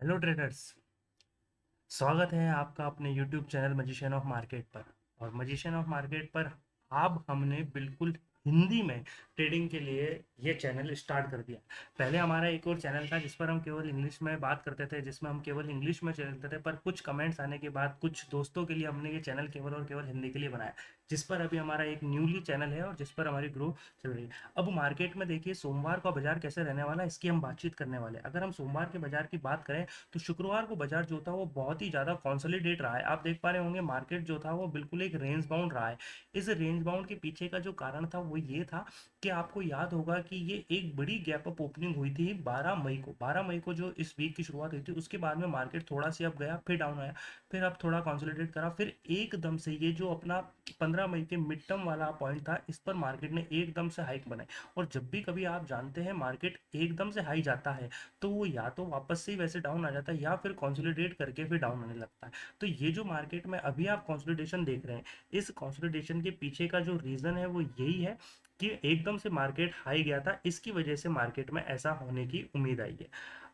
Hello traders. स्वागत है आपका अपने YouTube channel magician of market पर। और मजिशियन ऑफ मार्केट पर अब हमने बिल्कुल हिंदी में ट्रेडिंग के लिए ये चैनल स्टार्ट कर दिया। पहले हमारा एक और चैनल था जिस पर हम केवल इंग्लिश में बात करते थे, जिसमें हम केवल इंग्लिश में चलते थे, पर कुछ कमेंट्स आने के बाद कुछ दोस्तों के लिए हमने ये चैनल केवल और केवल हिंदी के लिए बनाया, जिस पर अभी हमारा एक न्यूली चैनल है और जिस पर हमारी ग्रो चल रही है। अब मार्केट में देखिए सोमवार का बाजार कैसे रहने वाला है इसकी हम बातचीत करने वाले हैं। अगर हम सोमवार के बाजार की बात करें तो शुक्रवार को बाजार जो था वो बहुत ही ज़्यादा कंसोलिडेट रहा है। आप देख पा रहे होंगे मार्केट जो था वो बिल्कुल एक रेंज बाउंड रहा है। इस रेंज बाउंड के पीछे का जो कारण था वो ये था कि आपको याद होगा कि ये एक बड़ी गैप अप ओपनिंग हुई थी 12 मई को जो इस वीक की शुरुआत हुई थी, उसके बाद में मार्केट थोड़ा सी अप गया, फिर डाउन आया, फिर अब थोड़ा कंसोलिडेट करा, फिर एकदम से ये जो अपना 15 मई के मिड टर्म वाला पॉइंट था इस पर मार्केट ने एकदम से हाइक बनाई। और जब भी कभी आप जानते हैं मार्केट एकदम से हाई जाता है तो वो या तो वापस से ही वैसे डाउन आ जाता है या फिर कंसोलिडेट करके फिर डाउन आने लगता है। तो ये जो मार्केट में अभी आप कंसोलिडेशन देख रहे हैं, इस कंसोलिडेशन के पीछे का जो रीजन है वो यही है कि एकदम से मार्केट हाई गया था, इसकी वजह से मार्केट में ऐसा होने की उम्मीद आई है।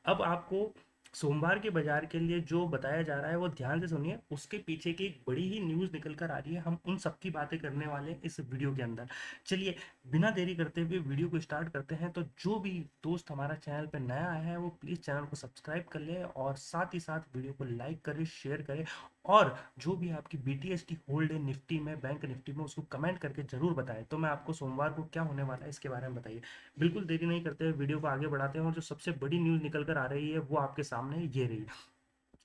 अब आपको सोमवार के बाजार के लिए जो बताया जा रहा है वो ध्यान से सुनिए, उसके पीछे की एक बड़ी ही न्यूज़ निकल कर आ रही है। हम उन सब की बातें करने वाले हैं इस वीडियो के अंदर। चलिए बिना देरी करते हुए वीडियो को स्टार्ट करते हैं। तो जो भी दोस्त हमारा चैनल पर नया आया है वो प्लीज़ चैनल को सब्सक्राइब कर ले और साथ ही साथ वीडियो को लाइक करें, शेयर करें। और जो भी आपकी बीटीएसटी होल्ड है निफ्टी में, बैंक निफ्टी में, उसको कमेंट करके जरूर बताएं। तो मैं आपको सोमवार को क्या होने वाला है इसके बारे में बताइए। बिल्कुल देरी नहीं करते हुए वीडियो को आगे बढ़ाते हैं और जो सबसे बड़ी न्यूज़ निकल कर आ रही है वो आपके सामने ये रही।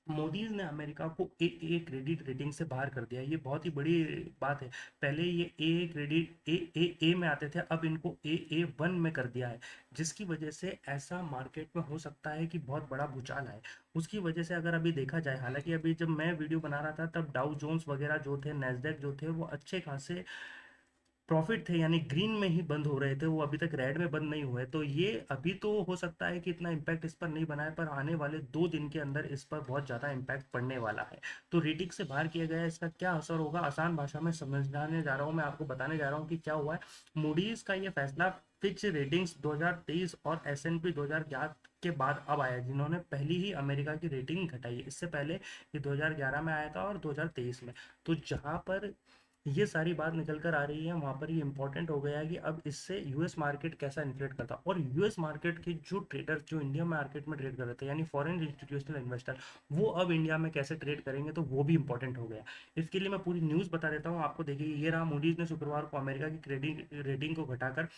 मोदीज ने अमेरिका को ए ए क्रेडिट रेटिंग से बाहर कर दिया। ये बहुत ही बड़ी बात है। पहले ये ए क्रेडिट ए में आते थे, अब इनको A1 में कर दिया है, जिसकी वजह से ऐसा मार्केट में हो सकता है कि बहुत बड़ा भूचाल आए। उसकी वजह से अगर अभी देखा जाए, हालांकि अभी जब मैं वीडियो बना रहा था तब डाउ जोन्स वगैरह जो थे, नेस्डेक जो थे, वो अच्छे खासे प्रॉफिट थे, यानी ग्रीन में ही बंद हो रहे थे, वो अभी तक रेड में बंद नहीं हुए। तो ये अभी तो हो सकता है कि इतना इम्पैक्ट इस पर नहीं बना है, पर आने वाले 2 दिन के अंदर इस पर बहुत ज़्यादा इम्पैक्ट पड़ने वाला है। तो रेटिंग से बाहर किया गया है, इसका क्या असर होगा आसान भाषा में समझाने जा रहा हूँ, मैं आपको बताने जा रहा हूँ कि क्या हुआ है। मूडीज का ये फैसला फिच रेटिंग्स 2023 और S&P 2011 के बाद अब आया है, जिन्होंने पहली ही अमेरिका की रेटिंग घटाई है। इससे पहले ये 2011 में आया था और 2023 में। तो जहां पर ये सारी बात निकल कर आ रही है वहां पर ये इंपॉर्टेंट हो गया है कि अब इससे यूएस मार्केट कैसा इन्फ्लेट करता है। और यूएस मार्केट के जो ट्रेडर जो इंडिया मार्केट में ट्रेड कर रहे थे, यानी फॉरेन इंस्टीट्यूशनल इन्वेस्टर, वो अब इंडिया में कैसे ट्रेड करेंगे, तो वो भी इंपॉर्टेंट हो गया। इसके लिए मैं पूरी न्यूज़ बता देता हूँ आपको। देखिए ये रहा, मूडीज ने शुक्रवार को अमेरिका की क्रेडिट रेटिंग को घटाकर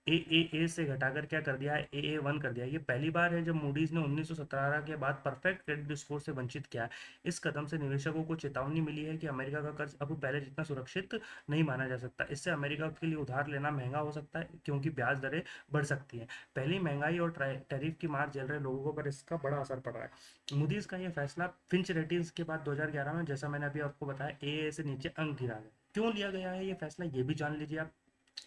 ए से घटाकर क्या कर दिया है, A1 कर दिया। ये पहली बार है जब मूडीज ने 1917 के बाद परफेक्ट क्रेडिट स्कोर से वंचित किया है। इस कदम से निवेशकों को चेतावनी मिली है कि अमेरिका का कर्ज अब पहले जितना सुरक्षित नहीं माना जा सकता। इससे अमेरिका के लिए उधार लेना महंगा हो सकता है क्योंकि ब्याज दरें बढ़ सकती हैं। पहली महंगाई और टैरिफ की मार झेल रहे लोगों पर इसका बड़ा असर पड़ रहा है। मूडीज का यह फैसला फिंच रेटिंग्स के बाद 2011 में, जैसा मैंने अभी आपको बताया, ए से नीचे अंक गिरा गया। क्यों लिया गया है ये फैसला, ये भी जान लीजिए आप।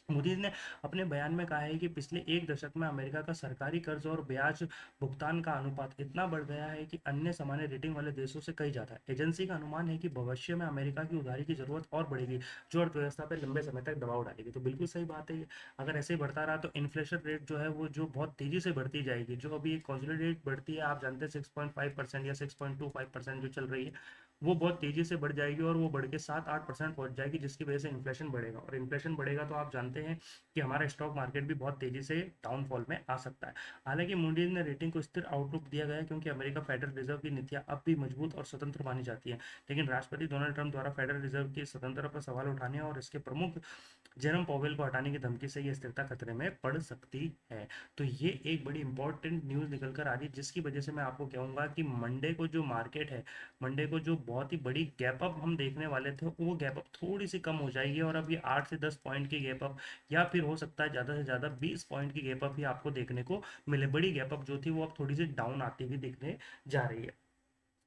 मूडीज ने अपने बयान में कहा है कि पिछले एक दशक में अमेरिका का सरकारी कर्ज और ब्याज भुगतान का अनुपात इतना बढ़ गया है कि अन्य सामान्य रेटिंग वाले देशों से कहीं ज्यादा है। एजेंसी का अनुमान है कि भविष्य में अमेरिका की उधारी की जरूरत और बढ़ेगी, जो अर्थव्यवस्था पर लंबे समय तक दबाव डालेगी। तो बिल्कुल सही बात है। अगर ऐसे ही बढ़ता रहा तो इन्फ्लेशन रेट जो है वो जो बहुत तेजी से बढ़ती जाएगी, जो अभी एक कॉन्सोलिडेट बढ़ती है, आप जानते हैं 6.5% या 6.25% जो चल रही है, वो बहुत तेजी से बढ़ जाएगी और वो बढ़ के 7-8% पहुंच जाएगी, जिसकी वजह से इन्फ्लेशन बढ़ेगा। और इन्फ्लेशन बढ़ेगा तो आप जानते हैं कि हमारा स्टॉक मार्केट भी बहुत तेजी से डाउनफॉल में आ सकता है। हालांकि मूडीज ने रेटिंग को स्थिर आउटलुक दिया गया है क्योंकि अमेरिका फेडरल रिजर्व की नीतियां अब भी मजबूत और स्वतंत्र मानी जाती हैं। लेकिन राष्ट्रपति डोनाल्ड ट्रंप द्वारा फेडरल रिजर्व की स्वतंत्रता पर सवाल उठाने और इसके प्रमुख जेरम पॉवेल को हटाने की धमकी से ये स्थिरता खतरे में पड़ सकती है। तो ये एक बड़ी इंपॉर्टेंट न्यूज़ निकल कर आ रही है, जिसकी वजह से मैं आपको कहूंगा कि मंडे को जो मार्केट है, मंडे को जो बहुत ही बड़ी गैप अप हम देखने वाले थे, वो गैप अप थोड़ी सी कम हो जाएगी और अब ये 8 से 10 पॉइंट की गैप अप, या फिर हो सकता है ज़्यादा से ज़्यादा 20 पॉइंट की गैप अप ही आपको देखने को मिले। बड़ी गैप अप जो थी वो अब थोड़ी सी डाउन आती हुई दिखने जा रही है।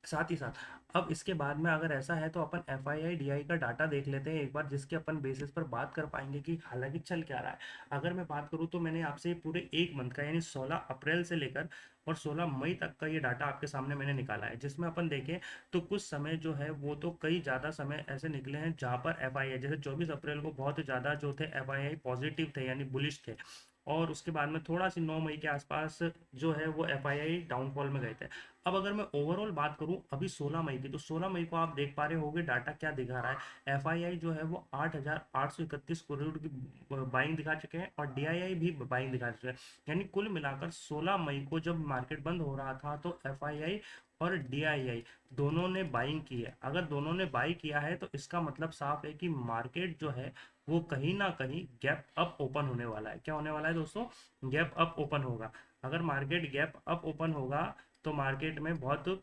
साथ ही साथ अब इसके बाद में अगर ऐसा है तो अपन FII DI का डाटा देख लेते हैं एक बार, जिसके अपन बेसिस पर बात कर पाएंगे कि हालांकि चल क्या रहा है। अगर मैं बात करूं तो मैंने आपसे पूरे एक मंथ का, यानी 16 अप्रैल से लेकर और 16 मई तक का ये डाटा आपके सामने मैंने निकाला है, जिसमें अपन देखें तो कुछ समय जो है वो तो कई ज़्यादा समय ऐसे निकले हैं जहां पर FII, जैसे 24 अप्रैल को बहुत ज़्यादा जो थे FII पॉजिटिव थे, यानी बुलिश थे। और उसके बाद में थोड़ा सी 9 मई के आसपास जो है वो एफआईआई डाउनफॉल में गए थे। अब अगर मैं ओवरऑल बात करूं अभी 16 मई की, तो 16 मई को आप देख पा रहे होंगे डाटा क्या दिखा रहा है। एफआईआई जो है वो 8,831 करोड़ की बाइंग दिखा चुके हैं और डीआईआई भी बाइंग दिखा चुके हैं। यानी कुल मिलाकर 16 मई को जब मार्केट बंद हो रहा था तो एफआईआई और डीआईआई दोनों ने बाइंग की है। अगर दोनों ने बाई किया है तो इसका मतलब साफ है कि मार्केट जो है वो कहीं ना कहीं गैप अप ओपन होने वाला है। क्या होने वाला है दोस्तों? गैप अप ओपन होगा। अगर मार्केट गैप अप ओपन होगा तो मार्केट में बहुत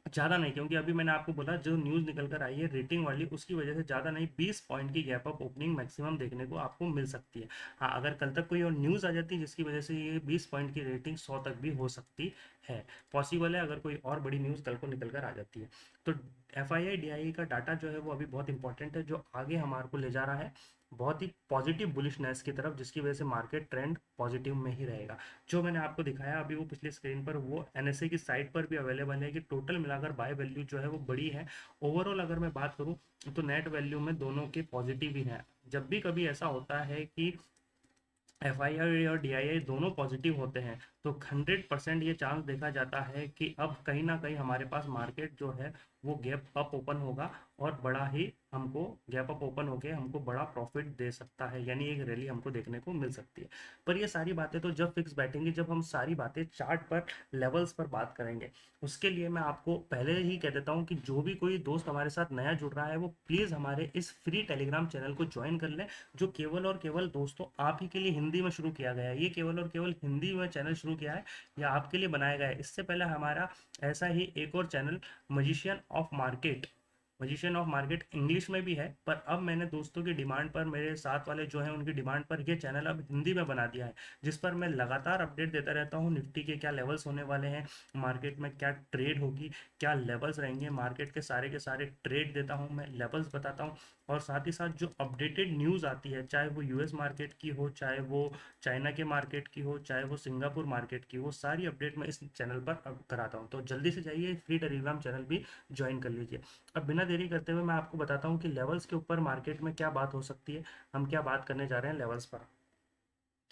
ज़्यादा नहीं, क्योंकि अभी मैंने आपको बोला जो न्यूज़ निकल कर आई है रेटिंग वाली, उसकी वजह से ज़्यादा नहीं 20 पॉइंट की गैप अप ओपनिंग मैक्सिमम देखने को आपको मिल सकती है। हाँ, अगर कल तक कोई और न्यूज़ आ जाती है जिसकी वजह से ये 20 पॉइंट की रेटिंग 100 तक भी हो सकती है। पॉसिबल है अगर कोई और बड़ी न्यूज़ कल को निकल कर आ जाती है। तो F I I D I का डाटा जो है वो अभी बहुत इंपॉर्टेंट है, जो आगे हमारे को ले जा रहा है बहुत ही पॉजिटिव बुलिशनेस की तरफ, जिसकी वजह से मार्केट ट्रेंड पॉजिटिव में ही रहेगा। जो मैंने आपको दिखाया अभी वो पिछली स्क्रीन पर, वो एनएसए की साइट पर भी अवेलेबल है कि टोटल मिलाकर बाय वैल्यू जो है वो बड़ी है। ओवरऑल अगर मैं बात करूं तो नेट वैल्यू में दोनों के पॉजिटिव ही हैं। जब भी कभी ऐसा होता है कि एफ आई आई और डी आई आई दोनों पॉजिटिव होते हैं तो 100% ये चांस देखा जाता है कि अब कहीं ना कहीं हमारे पास मार्केट जो है वो गैप अप ओपन होगा और बड़ा ही हमको गैप अप ओपन होके हमको बड़ा प्रॉफिट दे सकता है, यानी एक रैली हमको देखने को मिल सकती है। पर ये सारी बातें तो जब फिक्स बैठेंगी, जब हम सारी बातें चार्ट पर लेवल्स पर बात करेंगे। उसके लिए मैं आपको पहले ही कह देता हूँ कि जो भी कोई दोस्त हमारे साथ नया जुड़ रहा है वो प्लीज़ हमारे इस फ्री टेलीग्राम चैनल को ज्वाइन कर लें, जो केवल और केवल दोस्तों आप ही के लिए हिंदी में शुरू किया गया है। ये केवल और केवल हिंदी में चैनल शुरू किया है या आपके लिए बनाया गया है। इससे पहले हमारा ऐसा ही एक और channel magician of market English में भी है, पर अब मैंने दोस्तों की डिमांड पर, मेरे साथ वाले जो हैं उनकी डिमांड पर ये चैनल अब हिंदी में बना दिया है, जिस पर मैं लगातार अपडेट देता रहता हूँ। निफ्टी के क्या लेवल्स होने वाले हैं, मार्केट में क्या ट्रेड होगी, क्या लेवल्स रहेंगे, मार्केट के सारे ट्रेड देता हूँ, मैं लेवल्स बताता हूँ। और साथ ही साथ जो अपडेटेड न्यूज़ आती है, चाहे वो यूएस मार्केट की हो, चाहे वो चाइना के मार्केट की हो, चाहे वो सिंगापुर मार्केट की, वो सारी अपडेट मैं इस चैनल पर कराता हूँ। तो जल्दी से जाइए फ्री टेलीग्राम चैनल भी ज्वाइन कर लीजिए। अब बिना देरी करते हुए मैं आपको बताता हूँ कि लेवल्स के ऊपर मार्केट में क्या बात हो सकती है, हम क्या बात करने जा रहे हैं लेवल्स पर।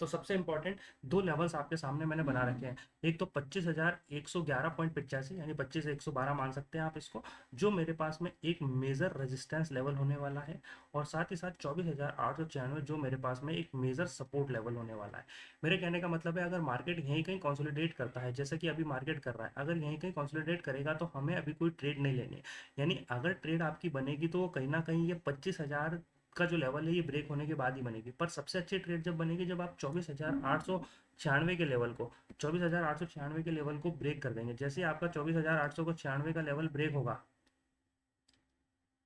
तो सबसे इंपॉर्टेंट दो लेवल्स आपके सामने मैंने बना रखे हैं। एक तो 25,111.85, यानी 25,112 मान सकते हैं आप इसको, जो मेरे पास में एक मेजर रेजिस्टेंस लेवल होने वाला है। और साथ ही साथ 24,896 जो मेरे पास में एक मेजर सपोर्ट लेवल होने वाला है। मेरे कहने का मतलब है अगर मार्केट यहीं कहीं कंसोलिडेट करता है, जैसे कि अभी मार्केट कर रहा है, अगर यहीं कहीं कंसोलिडेट करेगा तो हमें अभी कोई ट्रेड नहीं लेनी है। यानी अगर ट्रेड आपकी बनेगी तो वो कहीं ना कहीं ये 25,000 का जो लेवल है ये ब्रेक होने के बाद ही बनेगी। पर सबसे अच्छी ट्रेड जब बनेगी जब आप 24,896 के लेवल को 24,896 के लेवल को ब्रेक कर देंगे। जैसे ही आपका 24,896 का लेवल ब्रेक होगा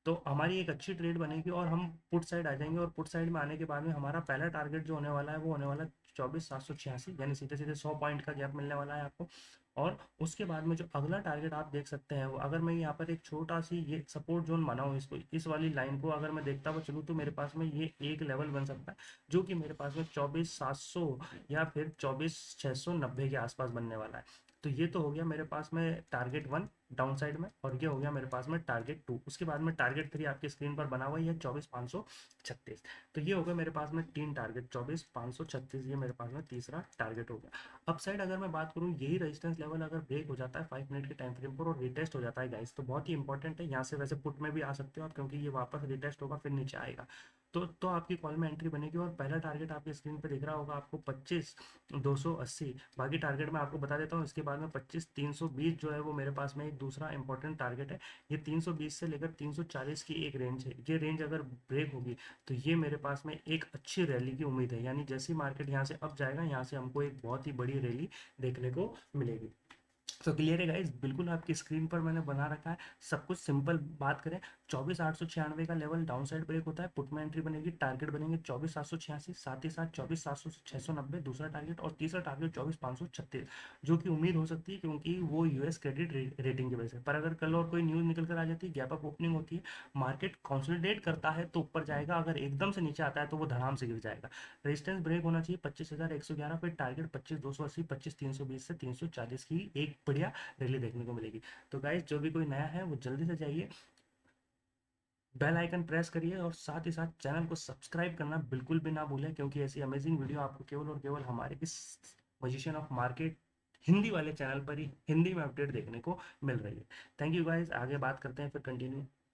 तो हमारी एक अच्छी ट्रेड बनेगी और हम पुट साइड आ जाएंगे। और पुट साइड में आने के बाद में हमारा पहला टारगेट जो होने वाला है वो होने वाला है 24,786, यानी सीधे सीधे 100 पॉइंट का गैप मिलने वाला है आपको। और उसके बाद में जो अगला टारगेट आप देख सकते हैं वो, अगर मैं यहाँ पर एक छोटा सी ये सपोर्ट जोन बनाऊँ, इसको इस वाली लाइन को अगर मैं देखता हुआ चलूँ तो मेरे पास में ये एक लेवल बन सकता है, जो कि मेरे पास में 24,700 या फिर 24,690 के आसपास बनने वाला है। तो ये तो हो गया मेरे पास में टारगेट वन डाउन साइड में, और ये हो गया मेरे पास में टारगेट टू। उसके बाद में टारगेट थ्री आपकी स्क्रीन पर बना हुआ है 24,536। तो ये हो गया मेरे पास में तीन टारगेट, 24,536 ये मेरे पास में तीसरा टारगेट हो गया। अप साइड अगर मैं बात करूँ, यही रेजिस्टेंस लेवल अगर ब्रेक हो जाता है 5 मिनट के टाइम फ्रेम पर और रिटेस्ट हो जाता है गाइस, तो बहुत ही इंपॉर्टेंट है। यहाँ से वैसे पुट में भी आ सकते हो आप, क्योंकि ये वापस रिटेस्ट होगा फिर नीचे आएगा। तो आपकी कॉल में एंट्री बनेगी। और पहला टारगेट आपकी स्क्रीन पर दिख रहा होगा आपको 25,280। बाकी टारगेट मैं आपको बता देता हूँ। इसके बाद में 25,320 जो है वो मेरे पास में एक दूसरा इंपॉर्टेंट टारगेट है। ये 320 से लेकर 340 की एक रेंज है। ये रेंज अगर ब्रेक होगी तो ये मेरे पास में एक अच्छी रैली की उम्मीद है, यानी जैसी मार्केट यहाँ से अप जाएगा यहाँ से हमको एक बहुत ही बड़ी रैली देखने को मिलेगी। तो क्लियर है गाइस, बिल्कुल आपकी स्क्रीन पर मैंने बना रखा है सब कुछ। सिंपल बात करें, 24,896 का लेवल डाउन साइड ब्रेक होता है, पुट में एंट्री बनेगी, टारगेट बनेंगे 24,786, साथ ही साथ 24,690 दूसरा टारगेट, और तीसरा टारगेट 24,536, जो कि उम्मीद हो सकती है क्योंकि वो यूएस क्रेडिट रेटिंग की वजह से। पर अगर कल और कोई न्यूज़ निकल कर आ जाती है, गैप अप ओपनिंग होती है, मार्केट कंसोलिडेट करता है तो ऊपर जाएगा, अगर एकदम से नीचे आता है तो वो धड़ाम से गिर जाएगा। रेजिस्टेंस ब्रेक होना चाहिए 25,111 पे, टारगेट 25,280, 25,320 से 340 की एक बढ़िया रैली देखने को मिलेगी। तो गाइस जो भी कोई नया है वो जल्दी से जाइए बेल आइकन प्रेस करिए और साथ ही साथ चैनल को सब्सक्राइब करना बिल्कुल भी ना भूलें, क्योंकि ऐसी अमेजिंग वीडियो आपको केवल और केवल हमारे इस मजिशियन ऑफ मार्केट हिंदी वाले चैनल पर ही हिंदी में अपडेट देखने को मिल रही है। थैंक यू गाइज, आगे बात करते हैं फिर कंटिन्यू।